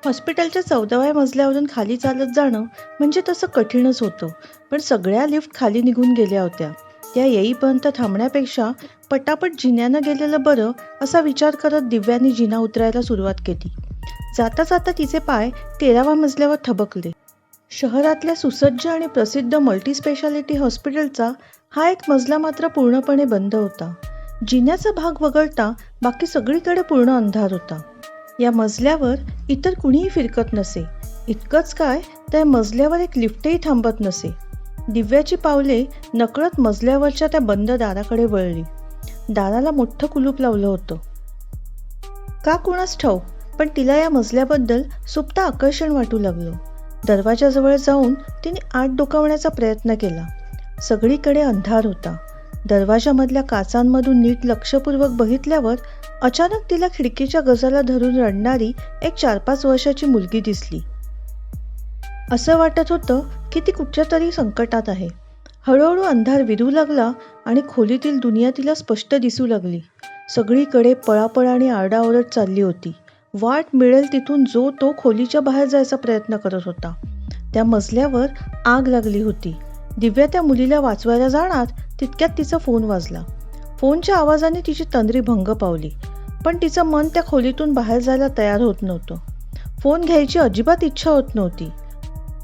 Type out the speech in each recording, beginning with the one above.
हॉस्पिटलच्या 14व्या मजल्यावरून खाली चालत जाणं म्हणजे तसं कठीणच होतं. पण सगळ्या लिफ्ट खाली निघून गेल्या होत्या. त्या येईपर्यंत थांबण्यापेक्षा पटापट जिन्यानं गेलेलं बरं असा विचार करत दिव्यानी जिना उतरायला सुरुवात केली. जाता जाता तिचे पाय 13व्या मजल्यावर थबकले. शहरातल्या सुसज्ज आणि प्रसिद्ध मल्टीस्पेशालिटी हॉस्पिटलचा हा एक मजला मात्र पूर्णपणे बंद होता. जिन्याचा भाग वगळता बाकी सगळीकडे पूर्ण अंधार होता. या मजल्यावर इतर कुणीही फिरकत नसे. इतकंच काय, त्या मजल्यावर एक लिफ्टही थांबत नसे. दिव्याची पावले नकळत मजल्यावरच्या त्या बंद दाराकडे वळली. दाराला मोठं कुलूप लावलं होतं. का कुणास ठाऊक, पण तिला या मजल्याबद्दल सुप्त आकर्षण वाटू लागलं. दरवाजाजवळ जाऊन तिने आत डोकावण्याचा प्रयत्न केला. सगळीकडे अंधार होता. दरवाजामधल्या काचांमधून नीट लक्षपूर्वक बघितल्यावर अचानक तिला खिडकीच्या गजाला धरून रडणारी एक 4-5 वर्षाची मुलगी दिसली. असं वाटत होतं की ती कुठच्या तरी संकटात आहे. हळूहळू अंधार विरू लागला आणि खोलीतील दुनिया तिला स्पष्ट दिसू लागली. सगळीकडे पळापळ आणि आरडाओरड चालली होती. वाट मिळेल तिथून जो तो खोलीच्या बाहेर जायचा प्रयत्न करत होता. त्या मजल्यावर आग लागली होती. दिव्या त्या मुलीला वाचवायला जाणार तितक्यात तिचा फोन वाजला. फोनच्या आवाजाने तिची तंद्री भंग पावली, पण तिचं मन त्या खोलीतून बाहेर जायला तयार होत नव्हतं. फोन घ्यायची अजिबात इच्छा होत नव्हती.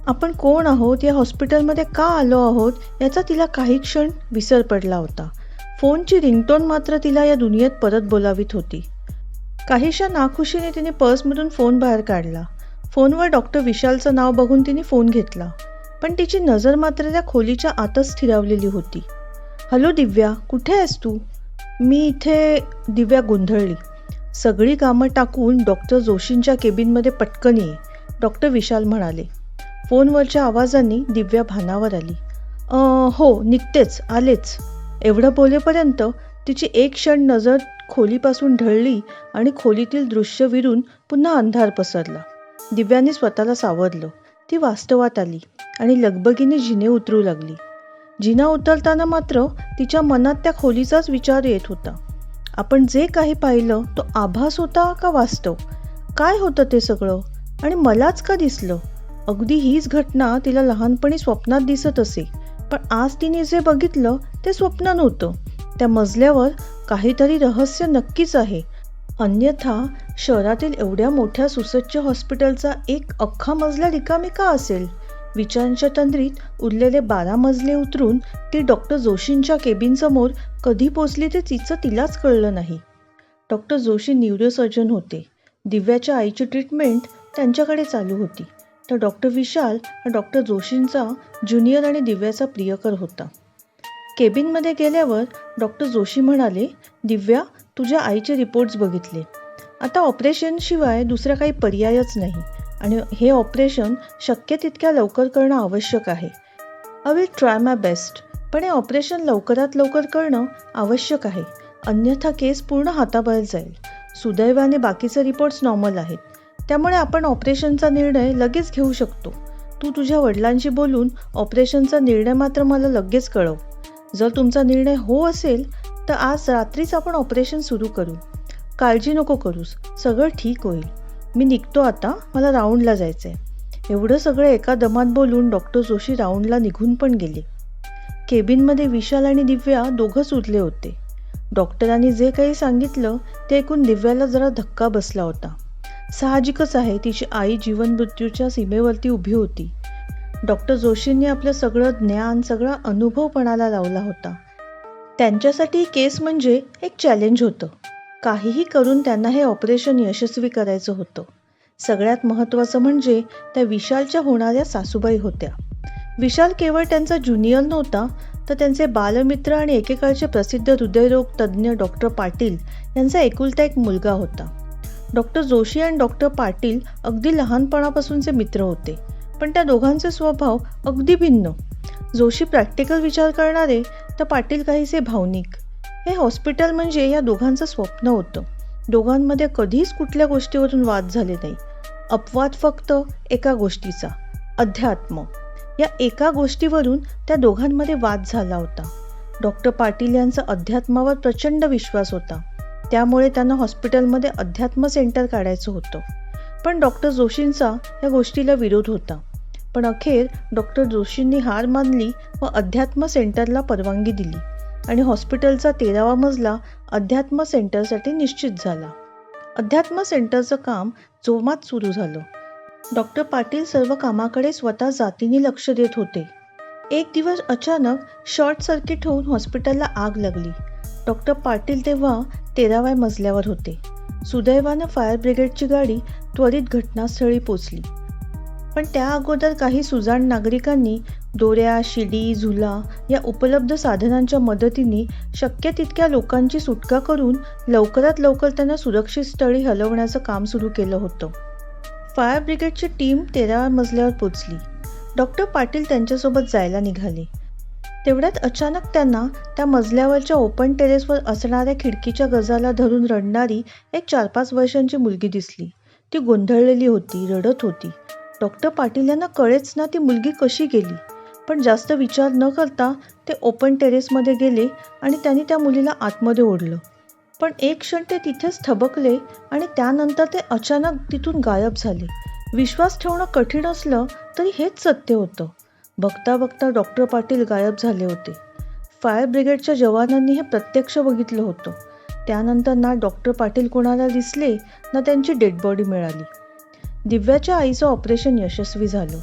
आपण कोण आहोत, या हॉस्पिटलमध्ये का आलो आहोत याचा तिला काही क्षण विसर पडला होता. फोनची रिंगटोन मात्र तिला या दुनियेत परत बोलावीत होती. काहीशा नाखुशीने तिने पर्समधून फोन बाहेर काढला. फोनवर डॉक्टर विशालचं नाव बघून तिने फोन घेतला, पण तिची नजर मात्र त्या खोलीच्या आतच स्थिरावलेली होती. हॅलो दिव्या, कुठे आहेस तू? मी इथे. दिव्या गोंधळली. सगळी कामं टाकून डॉक्टर जोशींच्या केबिनमध्ये पटकन ये, डॉक्टर विशाल म्हणाले. फोनवरच्या आवाजाने दिव्या भानावर आली. हो निघतेच, आलेच. एवढं बोलेपर्यंत तिची एक क्षण नजर खोलीपासून ढळली आणि खोलीतील दृश्य विरून पुन्हा अंधार पसरला. दिव्याने स्वतःला सावरलं. ती वास्तवात आली आणि लगबगीने जिने उतरू लागली. जिना उतरताना मात्र तिच्या मनात त्या खोलीचाच विचार येत होता. आपण जे काही पाहिलं तो आभास होता का वास्तव? काय होतं ते सगळं? आणि मलाच का दिसलं? अगदी हीच घटना तिला लहानपणी स्वप्नात दिसत असे, पण आज तिने जे बघितलं ते स्वप्न नव्हतं. त्या मजल्यावर काहीतरी रहस्य नक्कीच आहे. अन्यथा शहरातील एवढ्या मोठ्या सुसज्ज हॉस्पिटलचा एक अख्खा मजला रिकामी का असेल? विचारांच्या तंद्रीत उरलेले 12 मजले उतरून ती डॉक्टर जोशींच्या केबिनसमोर कधी पोचली ते तिलाच कळलं नाही. डॉक्टर जोशी न्यूरोसर्जन होते. दिव्याच्या आईची ट्रीटमेंट त्यांच्याकडे चालू होती. तर डॉक्टर विशाल हा डॉक्टर जोशींचा ज्युनियर आणि दिव्याचा प्रियकर होता. केबिनमध्ये गेल्यावर डॉक्टर जोशी म्हणाले, दिव्या, तुझ्या आईचे रिपोर्ट्स बघितले. आता ऑपरेशनशिवाय दुसरा काही पर्यायच नाही आणि हे ऑपरेशन शक्य तितक्या लवकर करणं आवश्यक आहे. I will try my best. पण हे ऑपरेशन लवकरात लवकर करणं आवश्यक आहे, अन्यथा केस पूर्ण हाताबाहेर जाईल. सुदैवाने बाकीचे रिपोर्ट्स नॉर्मल आहेत, त्यामुळे आपण ऑपरेशनचा निर्णय लगेच घेऊ शकतो. तू तुझ्या वडिलांशी बोलून ऑपरेशनचा निर्णय मात्र मला लगेच कळव. जर तुमचा निर्णय हो असेल तर आज रात्रीच आपण ऑपरेशन सुरू करू. काळजी नको करूस, सगळं ठीक होईल. मी निघतो आता, मला राऊंडला जायचं आहे. एवढं सगळं एका दमात बोलून डॉक्टर जोशी राऊंडला निघून पण गेले. केबिनमध्ये विशाल आणि दिव्या दोघंच उरले होते. डॉक्टरांनी जे काही सांगितलं ते ऐकून दिव्याला जरा धक्का बसला होता. साहजिकच आहे, तिची आई जीवन मृत्यूच्या सीमेवरती उभी होती. डॉक्टर जोशींनी आपलं सगळं ज्ञान, सगळा अनुभव पणाला लावला होता. त्यांच्यासाठी ही केस म्हणजे एक चॅलेंज होतं. काहीही करून त्यांना हे ऑपरेशन यशस्वी करायचं होतं. सगळ्यात महत्त्वाचं म्हणजे त्या विशालच्या होणाऱ्या सासूबाई होत्या. विशाल केवळ त्यांचा ज्युनियर नव्हता, तर त्यांचे बालमित्र आणि एकेकाळचे प्रसिद्ध हृदयरोग तज्ज्ञ डॉक्टर पाटील यांचा एकुलता एक मुलगा होता. डॉक्टर जोशी आणि डॉक्टर पाटील अगदी लहानपणापासूनचे मित्र होते, पण त्या दोघांचे स्वभाव अगदी भिन्न. जोशी प्रॅक्टिकल विचार करणारे, तर पाटील काहीसे भावनिक. हे हॉस्पिटल म्हणजे या दोघांचं स्वप्न होतं. दोघांमध्ये कधीच कुठल्या गोष्टीवरून वाद झाले नाही. अपवाद फक्त एका गोष्टीचा, अध्यात्म. या एका गोष्टीवरून त्या दोघांमध्ये वाद झाला होता. डॉक्टर पाटील यांचा अध्यात्मावर प्रचंड विश्वास होता, त्यामुळे त्यांना हॉस्पिटलमध्ये अध्यात्म सेंटर काढायचं होतं. पण डॉक्टर जोशींचा या गोष्टीला विरोध होता. पण अखेर डॉक्टर जोशींनी हार मानली व अध्यात्म सेंटरला परवानगी दिली आणि हॉस्पिटलचा 13वा मजला अध्यात्म सेंटरसाठी निश्चित झाला. अध्यात्म सेंटरचं काम जोमात सुरू झालं. डॉक्टर पाटील सर्व कामाकडे स्वतः जातीने लक्ष देत होते. एक दिवस अचानक शॉर्ट सर्किट होऊन हॉस्पिटलला आग लागली. डॉक्टर पाटील तेव्हा 13व्या मजल्यावर होते. सुदैवानं फायर ब्रिगेडची गाडी त्वरित घटनास्थळी पोचली. पण त्या अगोदर काही सुजाण नागरिकांनी दोऱ्या, शिडी, झुला या उपलब्ध साधनांच्या मदतीने शक्य तितक्या लोकांची सुटका करून लवकरात लवकर त्यांना सुरक्षित स्थळी हलवण्याचं काम सुरू केलं होतं. फायर ब्रिगेडची टीम 13व्या मजल्यावर पोचली. डॉक्टर पाटील त्यांच्यासोबत जायला निघाले. तेवढ्यात अचानक त्यांना त्या मजल्यावरच्या ओपन टेरेसवर असणाऱ्या खिडकीच्या गजाला धरून रडणारी एक 4-5 वर्षांची मुलगी दिसली. ती गोंधळलेली होती, रडत होती. डॉक्टर पाटील यांना कळेच ना ती मुलगी कशी गेली. पण जास्त विचार न करता ते ओपन टेरेसमध्ये गेले आणि त्यांनी त्या मुलीला आतमध्ये ओढलं. पण एक क्षण ते तिथेच थबकले आणि त्यानंतर ते अचानक तिथून गायब झाले. विश्वास ठेवणं कठीण असलं तरी हेच सत्य होतं. बघता बघता डॉक्टर पाटील गायब झाले होते. फायर ब्रिगेडच्या जवानांनी हे प्रत्यक्ष बघितलं होतं. त्यानंतर ना डॉक्टर पाटील कोणाला दिसले ना त्यांची डेड बॉडी मिळाली. दिव्याच्या आईचं ऑपरेशन यशस्वी झालं.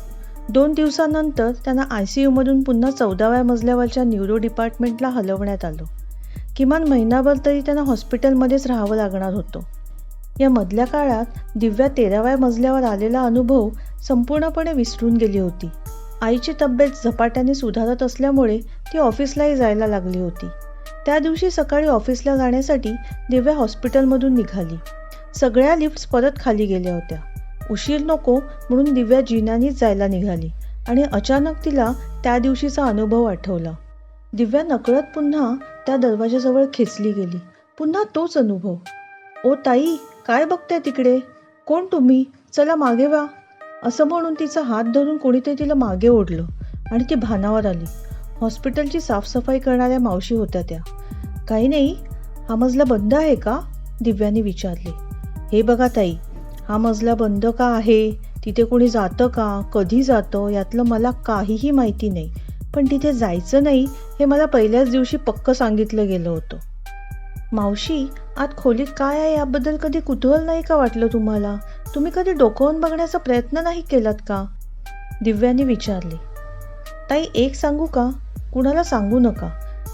2 दिवसानंतर त्यांना ICUमधून पुन्हा 14व्या मजल्यावरच्या न्यूरो डिपार्टमेंटला हलवण्यात आलं. किमान महिनाभर तरी त्यांना हॉस्पिटलमध्येच राहावं लागणार होतं. या मधल्या काळात दिव्या 13व्या मजल्यावर आलेला अनुभव संपूर्णपणे विसरून गेली होती. आईची तब्येत झपाट्याने सुधारत असल्यामुळे ती ऑफिसलाही जायला लागली होती. त्या दिवशी सकाळी ऑफिसला जाण्यासाठी दिव्या हॉस्पिटलमधून निघाली. सगळ्या लिफ्ट्स परत खाली गेल्या होत्या. उशीर नको म्हणून दिव्या जिन्यानीच जायला निघाली आणि अचानक तिला त्या दिवशीचा अनुभव आठवला. दिव्या नकळत पुन्हा त्या दरवाजाजवळ खेचली गेली. पुन्हा तोच अनुभव. "ओ ताई, काय बघताय तिकडे? कोण तुम्ही? चला मागे व्हा." असं म्हणून तिचा हात धरून कोणीतरी तिला मागे ओढलं आणि ती भानावर आली. हॉस्पिटलची साफसफाई करणाऱ्या मावशी होत्या त्या. "काही नाही, हा मजला बंद आहे का?" दिव्याने विचारले. "हे बघा ताई, हा मजला बंद का आहे, तिथे कोणी जातं का, कधी जातं यातलं मला काहीही माहिती नाही. पण तिथे जायचं नाही हे मला पहिल्याच दिवशी पक्क सांगितलं गेलं होतं." "मावशी, आत खोलीत काय आहे याबद्दल कधी कुतूहल नाही का वाटलं तुम्हाला? तुम्ही कधी डोकावून बघण्याचा प्रयत्न नाही केलात का?" दिव्याने विचारले. "ताई, एक सांगू का? कुणाला सांगू नका.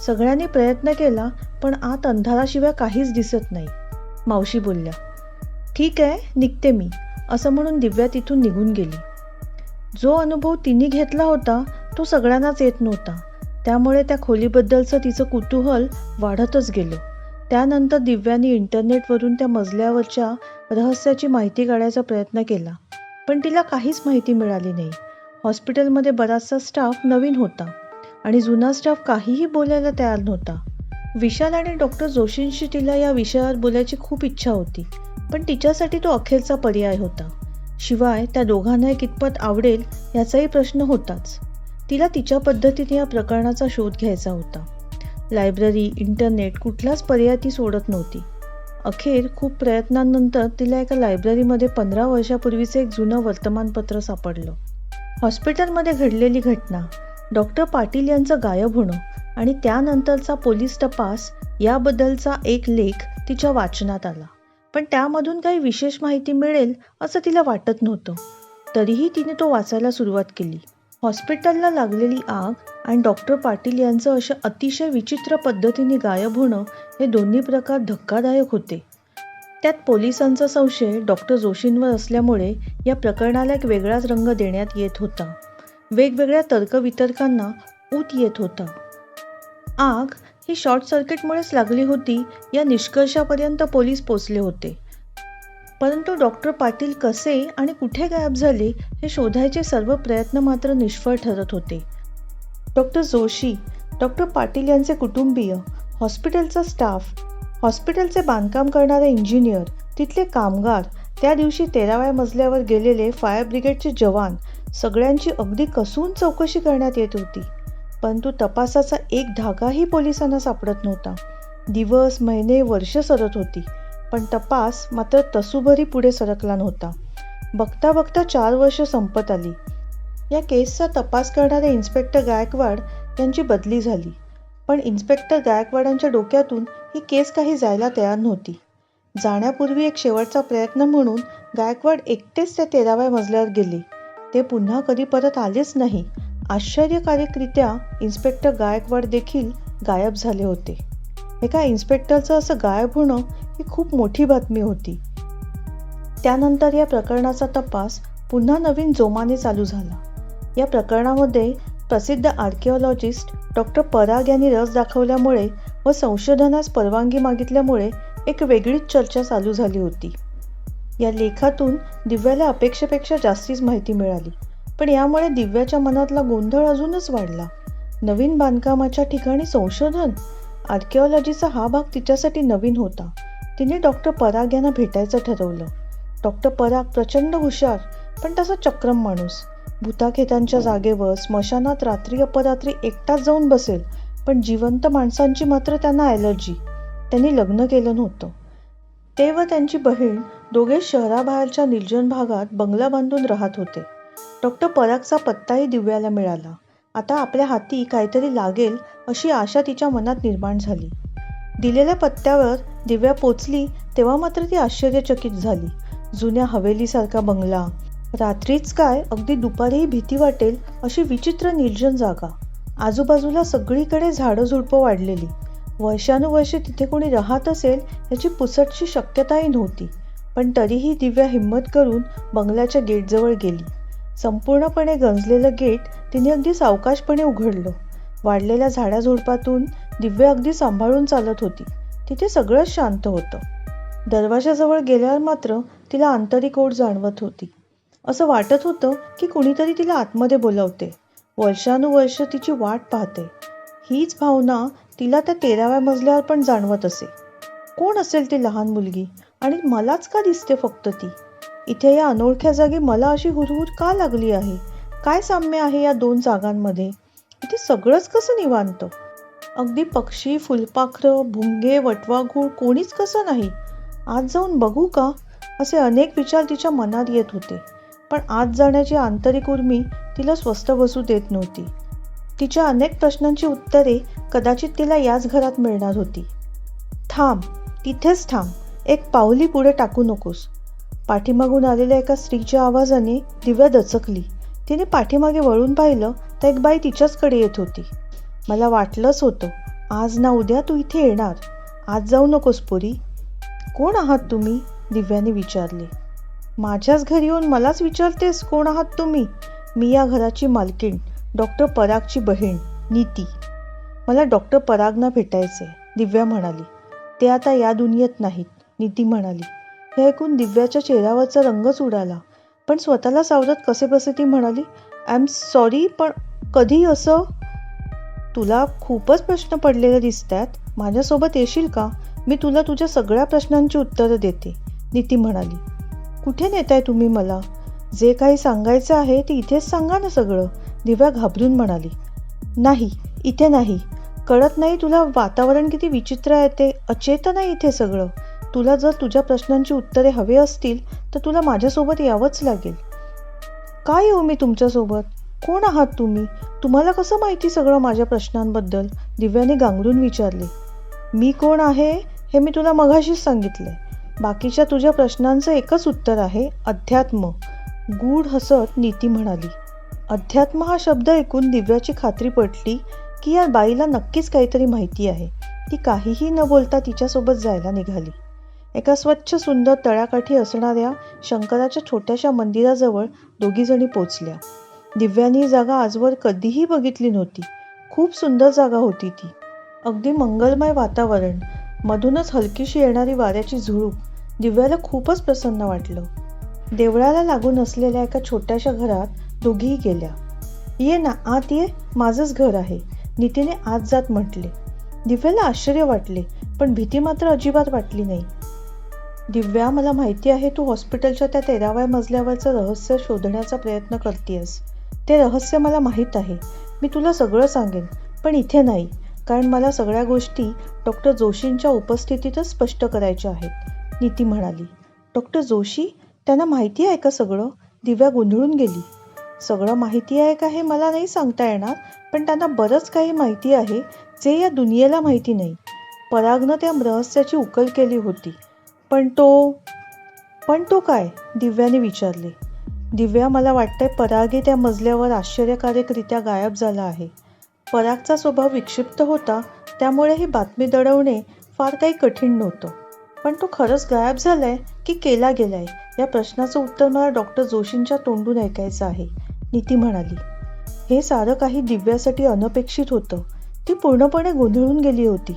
सगळ्यांनी प्रयत्न केला पण आत अंधाराशिवाय काहीच दिसत नाही." मावशी बोलल्या. "ठीक आहे, निघते मी." असं म्हणून दिव्या तिथून निघून गेली. जो अनुभव तिने घेतला होता तो सगळ्यांनाच येत नव्हता. त्यामुळे त्या खोलीबद्दलचं तिचं कुतूहल वाढतच गेलं. त्यानंतर दिव्याने इंटरनेटवरून त्या मजल्यावरच्या रहस्याची माहिती काढायचा प्रयत्न केला. पण तिला काहीच माहिती मिळाली नाही. हॉस्पिटलमध्ये बराचसा स्टाफ नवीन होता आणि जुना स्टाफ काहीही बोलायला तयार नव्हता. विशाल आणि डॉक्टर जोशींशी तिला या विषयावर बोलायची खूप इच्छा होती. पण तिच्यासाठी तो अखेरचा पर्याय होता. शिवाय त्या दोघांनाही कितपत आवडेल याचाही प्रश्न होताच. तिला तिच्या पद्धतीने या प्रकरणाचा शोध घ्यायचा होता. लायब्ररी, इंटरनेट कुठलाच पर्याय ती सोडत नव्हती. अखेर खूप प्रयत्नांनंतर तिला एका लायब्ररीमध्ये 15 वर्षापूर्वीचं एक जुनं वर्तमानपत्र सापडलं. हॉस्पिटलमध्ये घडलेली घटना, डॉक्टर पाटील यांचं गायब होणं आणि त्यानंतरचा पोलीस तपास याबद्दलचा एक लेख तिच्या वाचनात आला. पण त्यामधून काही विशेष माहिती मिळेल असं तिला वाटत नव्हतं. तरीही तिने तो वाचायला सुरुवात केली. हॉस्पिटलला लागलेली आग आणि डॉक्टर पाटील यांचं अशा अतिशय विचित्र पद्धतीने गायब होणं हे दोन्ही प्रकार धक्कादायक होते. त्यात पोलिसांचा संशय डॉक्टर जोशींवर असल्यामुळे या प्रकरणाला एक वेगळाच रंग देण्यात येत होता. वेगवेगळ्या तर्कवितर्कांना ऊत येत होता. आग ही शॉर्ट सर्किटमुळेच लागली होती या निष्कर्षापर्यंत पोलीस पोचले होते. परंतु डॉक्टर पाटील कसे आणि कुठे गायब झाले हे शोधायचे सर्व प्रयत्न मात्र निष्फळ ठरत होते. डॉक्टर जोशी, डॉक्टर पाटील यांचे कुटुंबीय, हॉस्पिटलचा स्टाफ, हॉस्पिटलचे बांधकाम करणारे इंजिनियर, तिथले कामगार, त्या दिवशी 13व्या मजल्यावर गेलेले फायर ब्रिगेडचे जवान, सगळ्यांची अगदी कसून चौकशी करण्यात येत होती. परंतु तपासाचा एक धागाही पोलिसांना सापडत नव्हता. दिवस, महिने, वर्ष सरत होती. पण तपास मात्र तसूभरही पुढे सरकला नव्हता. बघता बघता 4 वर्ष संपत आली. या केसचा तपास करणारे इन्स्पेक्टर गायकवाड यांची बदली झाली. पण इन्स्पेक्टर गायकवाडांच्या डोक्यातून ही केस काही जायला तयार नव्हती. जाण्यापूर्वी एक शेवटचा प्रयत्न म्हणून गायकवाड एकटेच त्या 13व्या मजल्यावर गेले. ते पुन्हा कधी परत आलेच नाही. आश्चर्यकारकरित्या इन्स्पेक्टर गायकवाड देखील गायब झाले होते. एका इन्स्पेक्टरचं असं गायब होणं ही खूप मोठी बातमी होती. त्यानंतर या प्रकरणाचा तपास पुन्हा नवीन जोमाने चालू झाला. या प्रकरणामध्ये प्रसिद्ध आर्किओलॉजिस्ट डॉक्टर पराग यांनी रस दाखवल्यामुळे व संशोधनास परवानगी मागितल्यामुळे एक वेगळीच चर्चा चालू झाली होती. या लेखातून दिव्याला अपेक्षेपेक्षा जास्तीच माहिती मिळाली. पण यामुळे दिव्याच्या मनातला गोंधळ अजूनच वाढला. नवीन बांधकामाच्या ठिकाणी संशोधन, आर्किओलॉजीचा हा भाग तिच्यासाठी नवीन होता. तिने डॉक्टर पराग यांना भेटायचं ठरवलं. डॉक्टर पराग प्रचंड हुशार पण तसा चक्रम माणूस. भूताखेतांच्या जागेवर स्मशानात रात्री अपरात्री एकटाच जाऊन बसेल, पण जिवंत माणसांची मात्र त्यांना ॲलर्जी. त्यांनी लग्न केलं नव्हतं. ते व त्यांची बहीण दोघे शहराबाहेरच्या निर्जन भागात बंगला बांधून राहत होते. डॉक्टर परागचा पत्ताही दिव्याला मिळाला. आता आपल्या हाती काहीतरी लागेल अशी आशा तिच्या मनात निर्माण झाली. दिलेल्या पत्त्यावर दिव्या पोचली तेव्हा मात्र ती आश्चर्यचकित झाली. जुन्या हवेलीसारखा बंगला, रात्रीच काय अगदी दुपारीही भीती वाटेल अशी विचित्र निर्जन जागा, आजूबाजूला सगळीकडे झाडं झुडपं वाढलेली. वर्षानुवर्षे तिथे कोणी राहत असेल याची पुसटशी शक्यताही नव्हती. पण तरीही दिव्या हिंमत करून बंगल्याच्या गेटजवळ गेली. संपूर्णपणे गंजलेलं गेट तिने अगदी सावकाशपणे उघडलं. वाढलेल्या झाडाझुडपातून दिव्या अगदी सांभाळून चालत होती. तिथे सगळंच शांत होतं. दरवाजाजवळ गेल्यावर मात्र तिला आंतरिक ओढ जाणवत होती. असं वाटत होतं की कुणीतरी तिला आतमध्ये बोलावते, वर्षानुवर्ष तिची वाट पाहते. हीच भावना तिला त्या 13व्या मजल्यावर पण जाणवत असे. कोण असेल ती लहान मुलगी आणि मलाच का दिसते फक्त ती? इथे या अनोळख्या जागी मला अशी हुरहुर का लागली आहे? काय साम्य आहे या दोन जागांमध्ये? इथे सगळंच कसं निवांत? अगदी पक्षी, फुलपाखरं, भुंगे, वटवाघूळ कोणीच कसं नाही? आत जाऊन बघू का? असे अनेक विचार तिच्या मनात येत होते. पण आत जाण्याची आंतरिक उर्मी तिला स्वस्थ बसू देत नव्हती. तिच्या अनेक प्रश्नांची उत्तरे कदाचित तिला याच घरात मिळणार होती. थांब, तिथेच थांब, एक पाऊली पुढे टाकू नकोस. पाठीमागून आलेल्या एका स्त्रीच्या आवाजाने दिव्या दचकली. तिने पाठीमागे वळून पाहिलं तर एक बाई तिच्याचकडे येत होती. मला वाटलंच होतं, आज ना उद्या तू इथे येणार. आज जाऊ नकोस पोरी. कोण आहात तुम्ही? दिव्याने विचारले. माझ्याच घरी येऊन मलाच विचारतेस कोण आहात तुम्ही? मी या घराची मालकीण, डॉक्टर परागची बहीण नीती. मला डॉक्टर परागना भेटायचे, दिव्या म्हणाली. ते आता या दुनियेत नाहीत, नीती म्हणाली. हे ऐकून दिव्याच्या चेहऱ्यावरचा रंगच उडाला. पण स्वतःला सावरत कसेबसे ती म्हणाली, आय एम सॉरी, पण कधी असं? तुला खूपच प्रश्न पडलेले दिसतात. माझ्यासोबत येशील का? मी तुला तुझ्या सगळ्या प्रश्नांची उत्तरं देते, नीती म्हणाली. कुठे नेताय तुम्ही मला? जे काही सांगायचं आहे ते इथेच सांगा ना सगळं, दिव्या घाबरून म्हणाली. नाही, इथे नाही. कळत नाही तुला वातावरण किती विचित्र आहे ते? अचेतन आहे इथे सगळं. तुला जर तुझ्या प्रश्नांची उत्तरे हवे असतील तर तुला माझ्यासोबत यावंच लागेल. काय येऊ मी तुमच्यासोबत? कोण आहात तुम्ही? तुम्हाला कसं माहिती सगळं माझ्या प्रश्नांबद्दल? दिव्याने गांगरून विचारले. मी कोण आहे हे मी तुला मघाशीच सांगितले. बाकीच्या तुझ्या प्रश्नांचं एकच उत्तर आहे, अध्यात्म, गूढ हसत नीती म्हणाली. अध्यात्म हा शब्द ऐकून दिव्याची खात्री पटली की या बाईला नक्कीच काहीतरी माहिती आहे. ती काहीही न बोलता तिच्यासोबत जायला निघाली. एका स्वच्छ सुंदर तळ्याकाठी असणाऱ्या शंकराच्या छोट्याशा मंदिराजवळ दोघीजणी पोचल्या. दिव्याने ही जागा आजवर कधीही बघितली नव्हती. खूप सुंदर जागा होती ती. अगदी मंगलमय वातावरण, मधूनच हलकीशी येणारी वाऱ्याची झुळूक. दिव्याला खूपच प्रसन्न वाटलं. देवळाला लागून असलेल्या एका छोट्याशा घरात दोघीही गेल्या. ये ना, आत ये, माझंच घर आहे, नीतीने आत जात म्हटले. दिव्याला आश्चर्य वाटले, पण भीती मात्र अजिबात वाटली नाही. दिव्या, मला माहिती आहे तू हॉस्पिटलच्या त्या 13व्या मजल्यावरचं रहस्य शोधण्याचा प्रयत्न करतेस. ते रहस्य मला माहीत आहे. मी तुला सगळं सांगेन, पण इथे नाही, कारण मला सगळ्या गोष्टी डॉक्टर जोशींच्या उपस्थितीतच स्पष्ट करायच्या आहेत, नीती म्हणाली. डॉक्टर जोशी? त्यांना माहिती आहे का सगळं? दिव्या गोंधळून गेली. सगळं माहिती आहे का हे मला नाही सांगता येणार, पण त्यांना बरंच काही माहिती आहे जे या दुनियेला माहिती नाही. परागनं त्या रहस्याची उकल केली होती. पण तो काय? दिव्याने विचारले. दिव्या, मला वाटतंय परागही त्या मजल्यावर आश्चर्यकारकरित्या गायब झाला आहे. परागचा स्वभाव विक्षिप्त होता, त्यामुळे ही बातमी दडवणे फार काही कठीण नव्हतं. पण तो खरंच गायब झालाय की केला गेलाय, या प्रश्नाचं उत्तर मला डॉक्टर जोशींच्या तोंडून ऐकायचं आहे, नीती म्हणाली. हे सारं काही दिव्यासाठी अनपेक्षित होतं. ती पूर्णपणे गोंधळून गेली होती.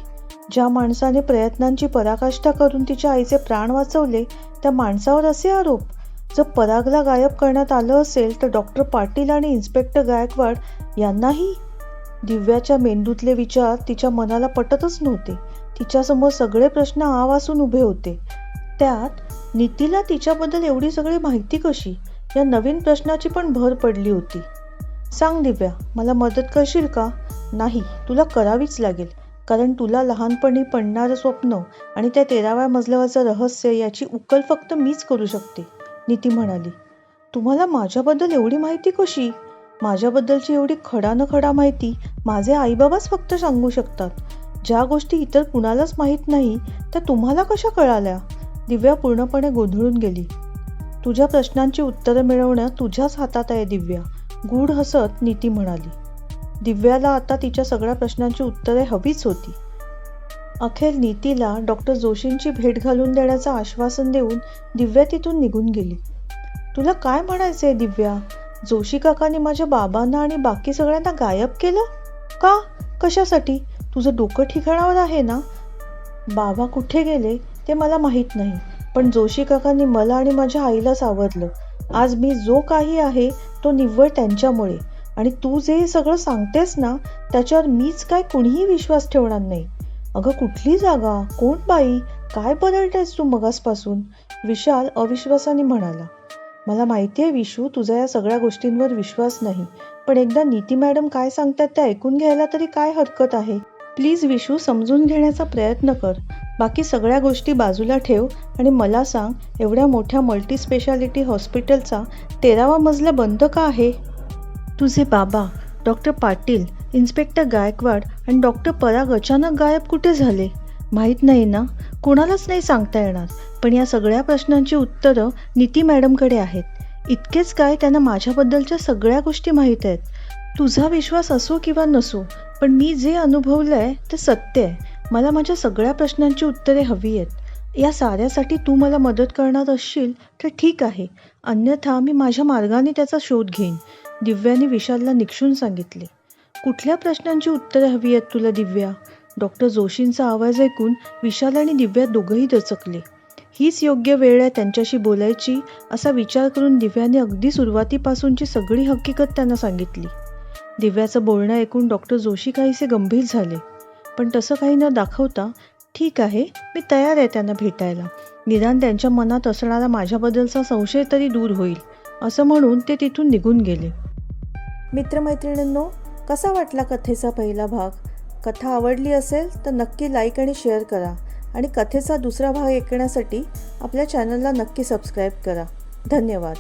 ज्या माणसाने प्रयत्नांची पराकाष्ठा करून तिच्या आईचे प्राण वाचवले, त्या माणसावर असे आरोप. जर परागला गायब करण्यात आलं असेल तर डॉक्टर पाटील आणि इन्स्पेक्टर गायकवाड यांनाही? दिव्याच्या मेंदूतले विचार तिच्या मनाला पटतच नव्हते. तिच्यासमोर सगळे प्रश्न आवासून उभे होते. त्यात नीतीला तिच्याबद्दल एवढी सगळी माहिती कशी, या नवीन प्रश्नाची पण भर पडली होती. सांग दिव्या, मला मदत करशील का? नाही, तुला करावीच लागेल, कारण तुला लहानपणी पडणारं स्वप्न आणि त्या 13व्या मजल्यावरचं रहस्य याची उकल फक्त मीच करू शकते, नीती म्हणाली. तुम्हाला माझ्याबद्दल एवढी माहिती कशी? माझ्याबद्दलची एवढी खडा न खडा माहिती माझे आईबाबाच फक्त सांगू शकतात. ज्या गोष्टी इतर कुणालाच माहीत नाही त्या तुम्हाला कशा कळाल्या? दिव्या पूर्णपणे गोंधळून गेली. तुझ्या प्रश्नांची उत्तरं मिळवणं तुझ्याच हातात आहे दिव्या, गूढ हसत नीती म्हणाली. दिव्याला आता तिच्या सगळ्या प्रश्नांची उत्तरे हवीच होती. अखेर नीतीला डॉक्टर जोशींची भेट घालून देण्याचं आश्वासन देऊन दिव्या तिथून निघून गेली. तुला काय म्हणायचंय दिव्या? जोशी काकांनी माझ्या बाबांना आणि बाकी सगळ्यांना गायब केलं का? कशासाठी? तुझं डोकं ठिकाणावर आहे ना? बाबा कुठे गेले ते मला माहीत नाही, पण जोशी काकांनी मला आणि माझ्या आईला सावरलं. आज मी जो काही आहे तो निव्वळ त्यांच्यामुळे. आणि तू जे सगळं सांगतेस ना, त्याच्यावर मीच काय कुणीही विश्वास ठेवणार नाही. अगं कुठली जागा, कोण बाई, काय बदलतेस तू मगासपासून? विशाल अविश्वासाने म्हणाला. मला माहिती आहे विशू, तुझा या सगळ्या गोष्टींवर विश्वास नाही, पण एकदा नीती मॅडम काय सांगतात ते ऐकून घ्यायला तरी काय हरकत आहे? प्लीज विशू, समजून घेण्याचा प्रयत्न कर. बाकी सगळ्या गोष्टी बाजूला ठेव आणि मला सांग, एवढ्या मोठ्या मल्टीस्पेशालिटी हॉस्पिटलचा 13वा मजला बंद का आहे? तुझे बाबा, डॉक्टर पाटील, इन्स्पेक्टर गायकवाड आणि डॉक्टर पराग अचानक गायब कुठे झाले? माहीत नाही ना, कोणालाच नाही सांगता येणार. पण या सगळ्या प्रश्नांची उत्तरं नीती मॅडमकडे आहेत. इतकेच काय, त्यांना माझ्याबद्दलच्या सगळ्या गोष्टी माहीत आहेत. तुझा विश्वास असो किंवा नसो, पण मी जे अनुभवलंय ते सत्य आहे. मला माझ्या सगळ्या प्रश्नांची उत्तरे हवी आहेत. या साऱ्यासाठी तू मला मदत करणार असशील तर ठीक आहे, अन्यथा मी माझ्या मार्गाने त्याचा शोध घेईन, दिव्याने विशालला निक्षून सांगितले. कुठल्या प्रश्नांची उत्तरे हवी आहेत तुला दिव्या? डॉक्टर जोशींचा आवाज ऐकून विशाल आणि दिव्या दोघंही दचकले. हीच योग्य वेळ आहे त्यांच्याशी बोलायची, असा विचार करून दिव्याने अगदी सुरुवातीपासूनची सगळी हकीकत त्यांना सांगितली. दिव्याचं बोलणं ऐकून डॉक्टर जोशी काहीसे गंभीर झाले, पण तसं काही न दाखवता, ठीक आहे, मी तयार आहे त्यांना भेटायला. निदान त्यांच्या मनात असणारा माझ्याबद्दलचा संशय तरी दूर होईल, असं म्हणून ते तिथून निघून गेले. मित्रमैत्रिणींनो, कसा वाटला कथेचा पहिला भाग? कथा आवडली असेल तर नक्की लाईक आणि शेअर करा आणि कथेचा दुसरा भाग ऐकण्यासाठी आपल्या चॅनलला नक्की सबस्क्राईब करा. धन्यवाद.